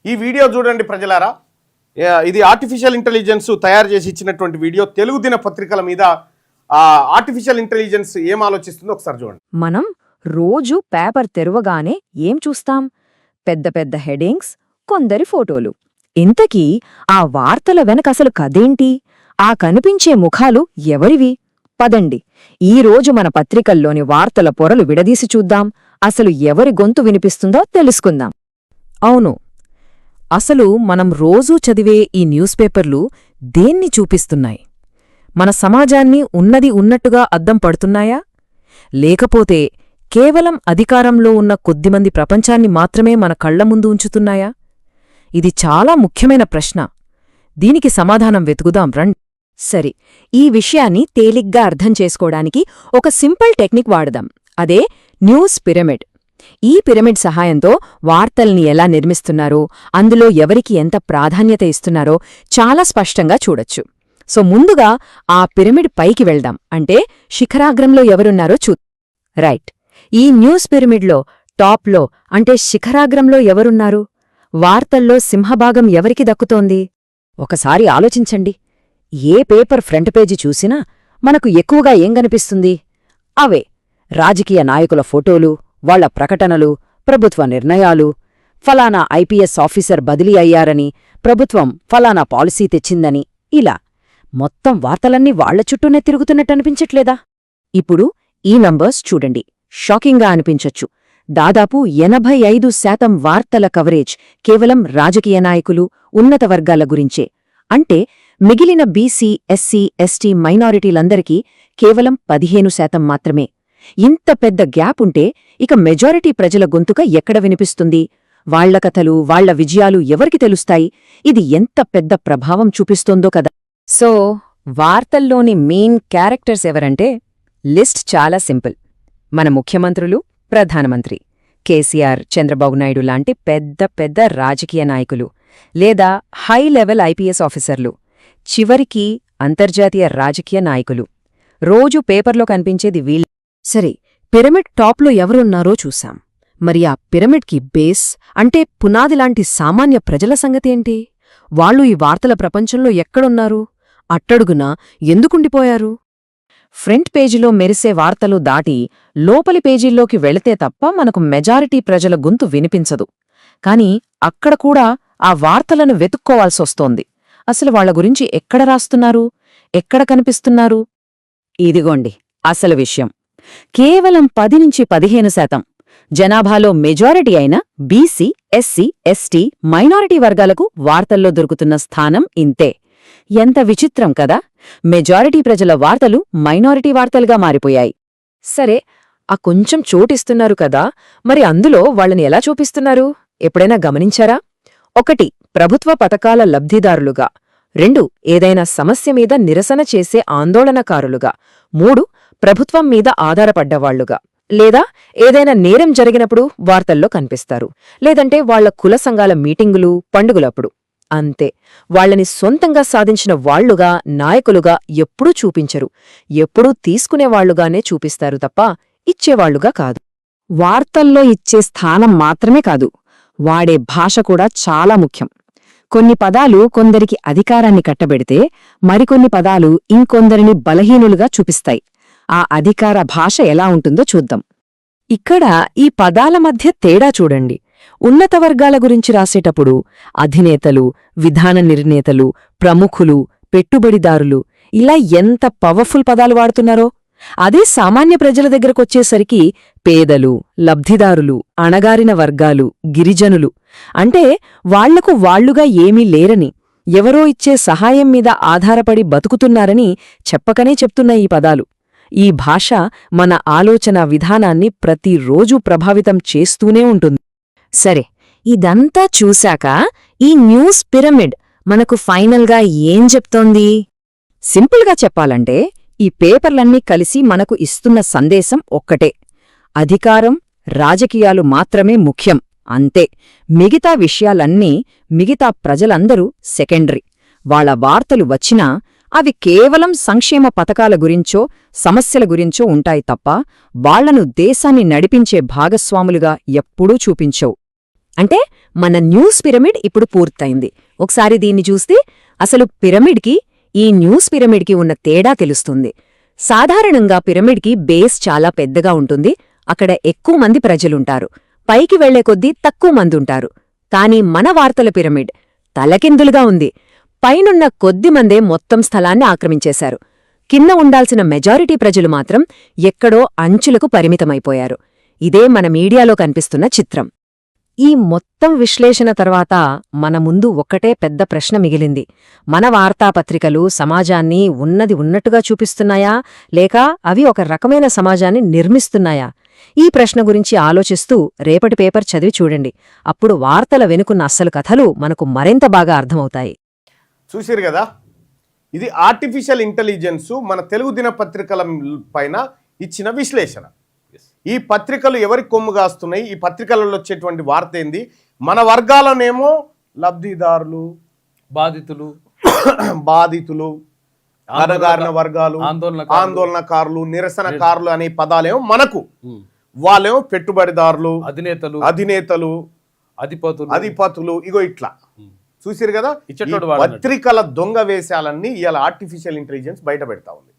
ఈ వీడియో చూడండి ప్రజలారా. ఇది ఆర్టిఫిషియల్ ఇంటెలిజెన్స్ తయారు చేసి ఇచ్చినటువంటి వీడియో. తెలుగు దిన పత్రికల మీద ఆర్టిఫిషియల్ ఇంటెలిజెన్స్ ఏం ఆలోచిస్తుందో ఒకసారి చూడండి. మనం రోజు పేపర్ తెరవగానే ఏం చూస్తాం? పెద్ద పెద్ద హెడింగ్స్, కొందరి ఫోటోలు. ఇంతకీ ఆ వార్తల వెనక అసలు కదేంటి? ఆ కనిపించే ముఖాలు ఎవరివి? పదండి, ఈరోజు మన పత్రికల్లోని వార్తల పొరలు విడదీసి చూద్దాం. అసలు ఎవరి గొంతు వినిపిస్తుందో తెలుసుకుందాం. అవును, అసలు మనం రోజూ చదివే ఈ న్యూస్ పేపర్లు దేన్ని చూపిస్తున్నాయి? మన సమాజాన్ని ఉన్నది ఉన్నట్టుగా అద్దం పడుతున్నాయా? లేకపోతే కేవలం అధికారంలో ఉన్న కొద్దిమంది ప్రపంచాన్ని మాత్రమే మన కళ్ల ముందు ఉంచుతున్నాయా? ఇది చాలా ముఖ్యమైన ప్రశ్న. దీనికి సమాధానం వెతుకుదాం రండి. సరే, ఈ విషయాన్ని తేలిగ్గా అర్థం చేసుకోవడానికి ఒక సింపుల్ టెక్నిక్ వాడదాం. అదే న్యూస్ పిరమిడ్. ఈ పిరమిడ్ సహాయంతో వార్తల్ని ఎలా నిర్మిస్తున్నారో, అందులో ఎవరికి ఎంత ప్రాధాన్యత ఇస్తున్నారో చాలా స్పష్టంగా చూడొచ్చు. సో ముందుగా ఆ పిరమిడ్ పైకి వెళ్దాం. అంటే శిఖరాగ్రంలో ఎవరున్నారో రైట్. ఈ న్యూస్ పిరమిడ్లో టాప్లో అంటే శిఖరాగ్రంలో ఎవరున్నారు? వార్తల్లో సింహభాగం ఎవరికి దక్కుతోంది? ఒకసారి ఆలోచించండి. ఏ పేపర్ ఫ్రంట్ పేజీ చూసినా మనకు ఎక్కువగా ఏం కనిపిస్తుంది? అవే రాజకీయ నాయకుల ఫోటోలు, వాళ్ల ప్రకటనలు, ప్రభుత్వ నిర్ణయాలు. ఫలానా ఐపీఎస్ ఆఫీసర్ బదిలీ అయ్యారని, ప్రభుత్వం ఫలానా పాలసీ తెచ్చిందని. ఇలా మొత్తం వార్తలన్నీ వాళ్ల చుట్టూనే తిరుగుతున్నట్టనిపించట్లేదా? ఇప్పుడు ఈ నంబర్స్ చూడండి. షాకింగ్గా అనిపించొచ్చు. దాదాపు 85% వార్తల కవరేజ్ కేవలం రాజకీయ నాయకులు, ఉన్నత వర్గాల గురించే. అంటే మిగిలిన బీసీ, ఎస్సీ, ఎస్టీ మైనారిటీలందరికీ కేవలం 15% మాత్రమే. ఇంత పెద్ద గ్యాప్ ఉంటే ఇక మెజారిటీ ప్రజల గొంతుక ఎక్కడ వినిపిస్తుంది? వాళ్ల కథలు, వాళ్ల విజయాలు ఎవరికి తెలుస్తాయి? ఇది ఎంత పెద్ద ప్రభావం చూపిస్తోందో కదా. సో వార్తల్లోని మెయిన్ క్యారెక్టర్స్ ఎవరంటే లిస్ట్ చాలా సింపుల్. మన ముఖ్యమంత్రులు, ప్రధానమంత్రి, కేసీఆర్, చంద్రబాబు నాయుడు లాంటి పెద్ద పెద్ద రాజకీయ నాయకులు, లేదా హై లెవెల్ ఐపీఎస్ ఆఫీసర్లు, చివరికి అంతర్జాతీయ రాజకీయ నాయకులు. రోజూ పేపర్లో కనిపించేది వీళ్ళు. సరే, పిరమిడ్ టాప్లో ఎవరున్నారో చూశాం. మరి ఆ పిరమిడ్కి బేస్ అంటే పునాదిలాంటి సామాన్య ప్రజల సంగతేంటి? వాళ్ళు ఈ వార్తల ప్రపంచంలో ఎక్కడున్నారు? అట్టడుగునా ఎందుకుండిపోయారు? ఫ్రంట్ పేజీలో మెరిసే వార్తలు దాటి లోపలి పేజీల్లోకి వెళితే తప్ప మనకు మెజారిటీ ప్రజల గొంతు వినిపించదు. కాని అక్కడ కూడా ఆ వార్తలను వెతుక్కోవాల్సొస్తోంది. అసలు వాళ్ల గురించి ఎక్కడ రాస్తున్నారు, ఎక్కడ కనిపిస్తున్నారు? ఇదిగోండి అసలు విషయం. కేవలం 10-15% జనాభాలో మెజారిటీ అయిన బీసీ, ఎస్సీ, ఎస్టీ, మైనారిటీ వర్గాలకు వార్తల్లో దొరుకుతున్న స్థానం ఇంతే. ఎంత విచిత్రం కదా! మెజారిటీ ప్రజల వార్తలు మైనారిటీ వార్తలుగా మారిపోయాయి. సరే, ఆ కొంచెం చోటిస్తున్నారు కదా, మరి అందులో వాళ్ళని ఎలా చూపిస్తున్నారు? ఎప్పుడైనా గమనించారా? 1 ప్రభుత్వ పథకాల లబ్ధిదారులుగా, 2 ఏదైనా సమస్య మీద నిరసన చేసే ఆందోళనకారులుగా, 3 ప్రభుత్వం మీద ఆధారపడ్డవాళ్లుగా, లేదా ఏదైనా నేరం జరిగినప్పుడు వార్తల్లో కనిపిస్తారు, లేదంటే వాళ్ల కుల సంఘాల మీటింగులు, పండుగలప్పుడు. అంతే. వాళ్లని సొంతంగా సాధించిన వాళ్లుగా, నాయకులుగా ఎప్పుడూ చూపించరు. ఎప్పుడూ తీసుకునేవాళ్లుగానే చూపిస్తారు తప్ప ఇచ్చేవాళ్లుగా కాదు. వార్తల్లో ఇచ్చే స్థానం మాత్రమే కాదు, వాడే భాష కూడా చాలా ముఖ్యం. కొన్ని పదాలు కొందరికి అధికారాన్ని కట్టబెడితే, మరికొన్ని పదాలు ఇంకొందరిని బలహీనులుగా చూపిస్తాయి. ఆ అధికార భాష ఎలా ఉంటుందో చూద్దాం. ఇక్కడ ఈ పదాల మధ్య తేడా చూడండి. ఉన్నత వర్గాల గురించి రాసేటప్పుడు అధినేతలు, విధాన నిర్ణేతలు, ప్రముఖులు, పెట్టుబడిదారులు ఇలా ఎంత పవర్ఫుల్ పదాలు వాడుతున్నారో, అదే సామాన్య ప్రజల దగ్గరకొచ్చేసరికి పేదలు, లబ్ధిదారులు, అణగారిన వర్గాలు, గిరిజనులు అంటే వాళ్లకు వాళ్లుగా ఏమీ లేరని, ఎవరో ఇచ్చే సహాయం మీద ఆధారపడి బతుకుతున్నారని చెప్పకనే చెప్తున్న ఈ పదాలు. ఈ భాష మన ఆలోచన విధానాన్ని ప్రతిరోజూ ప్రభావితం చేస్తూనే ఉంటుంది. సరే, ఇదంతా చూశాక ఈ న్యూస్ పిరమిడ్ మనకు ఫైనల్గా ఏం చెప్తోంది? సింపుల్గా చెప్పాలంటే ఈ పేపర్లన్నీ కలిసి మనకు ఇస్తున్న సందేశం ఒక్కటే: అధికారం, రాజకీయాలు మాత్రమే ముఖ్యం, అంతే. మిగతా విషయాలన్నీ, మిగతా ప్రజలందరూ సెకండరీ. వాళ్ల వార్తలు వచ్చినా అవి కేవలం సంక్షేమ పథకాల గురించో, సమస్యల గురించో ఉంటాయి తప్ప వాళ్లను దేశాన్ని నడిపించే భాగస్వాములుగా ఎప్పుడూ చూపించవు. అంటే మన న్యూస్ పిరమిడ్ ఇప్పుడు పూర్తయింది. ఒకసారి దీన్ని చూస్తే అసలు పిరమిడ్కి ఈ న్యూస్ పిరమిడ్కి ఉన్న తేడా తెలుస్తుంది. సాధారణంగా పిరమిడ్కి బేస్ చాలా పెద్దగా ఉంటుంది, అక్కడ ఎక్కువ మంది ప్రజలుంటారు, పైకి వెళ్లే కొద్దీ తక్కువ మందుంటారు. కాని మన వార్తల పిరమిడ్ తలకిందులుగా ఉంది. పైనున్న కొద్దిమందే మొత్తం స్థలాన్ని ఆక్రమించేశారు. కింద ఉండాల్సిన మెజారిటీ ప్రజలు మాత్రం ఎక్కడో అంచులకు పరిమితమైపోయారు. ఇదే మన మీడియాలో కనిపిస్తున్న చిత్రం. ఈ మొత్తం విశ్లేషణ తర్వాత మన ముందు ఒక్కటే పెద్ద ప్రశ్న మిగిలింది. మన వార్తాపత్రికలు సమాజాన్ని ఉన్నది ఉన్నట్టుగా చూపిస్తున్నాయా, లేక అవి ఒక రకమైన సమాజాన్ని నిర్మిస్తున్నాయా? ఈ ప్రశ్న గురించి ఆలోచిస్తూ రేపటి పేపర్ చదివి చూడండి. అప్పుడు వార్తల వెనుకున్న అస్సలు కథలు మనకు మరింత బాగా అర్థమవుతాయి. చూసిరు కదా, ఇది ఆర్టిఫిషియల్ ఇంటెలిజెన్స్ మన తెలుగు దినపత్రికల పైన ఇచ్చిన విశ్లేషణ. ఈ పత్రికలు ఎవరికి కొమ్ము కాస్తున్నాయి, ఈ పత్రికలలో వచ్చేటువంటి వార్త ఏంది, మన వర్గాలనేమో లబ్ధిదారులు, బాధితులు, అణగారిన వర్గాలు, ఆందోళనకారులు, నిరసనకారులు అనే పదాలేమో మనకు, వాళ్ళేమో పెట్టుబడిదారులు, అధినేతలు, అధిపతులు, ఇగో ఇట్లా. చూసిరు కదా, పత్రికల దొంగ వేషాలన్నీ ఇవాళ ఆర్టిఫిషియల్ ఇంటెలిజెన్స్ బయట పెడతా ఉంది.